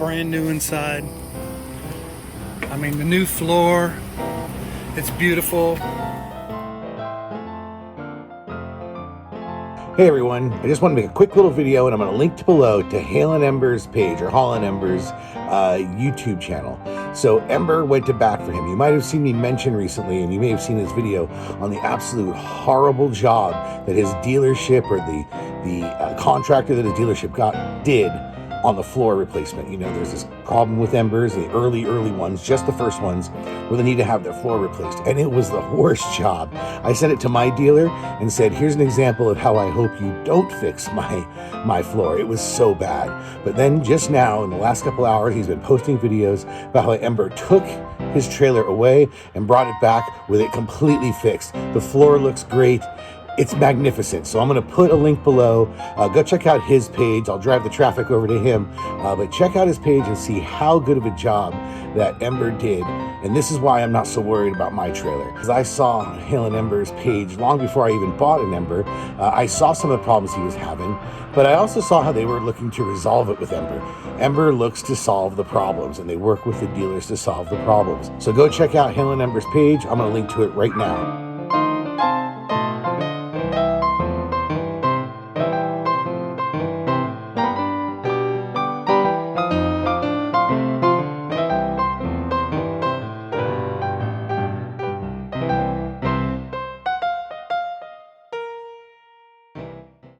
brand new inside. I mean, the new floor, it's beautiful. Hey everyone, I just want to make a quick little video, and I'm going to link below to Hale and Ember's page, or Hall and Ember's YouTube channel. So Ember went to bat for him. You might have seen me mention recently, and you may have seen this video on the absolute horrible job that his dealership, or the contractor that his dealership did on the floor replacement. You know, there's this problem with Embers, the early ones, just the first ones, where they need to have their floor replaced. And it was the worst job. I sent it to my dealer and said, here's an example of how I hope you don't fix my floor. It was so bad. But then just now, in the last couple hours, he's been posting videos about how Ember took his trailer away and brought it back with it completely fixed. The floor looks great. It's magnificent. So I'm going to put a link below. Go check out his page. I'll drive the traffic over to him. But check out his page and see how good of a job that Ember did. And this is why I'm not so worried about my trailer. Because I saw Hale and Ember's page long before I even bought an Ember. I saw some of the problems he was having. But I also saw how they were looking to resolve it with Ember. Ember looks to solve the problems, and they work with the dealers to solve the problems. So go check out Hale and Ember's page. I'm going to link to it right now.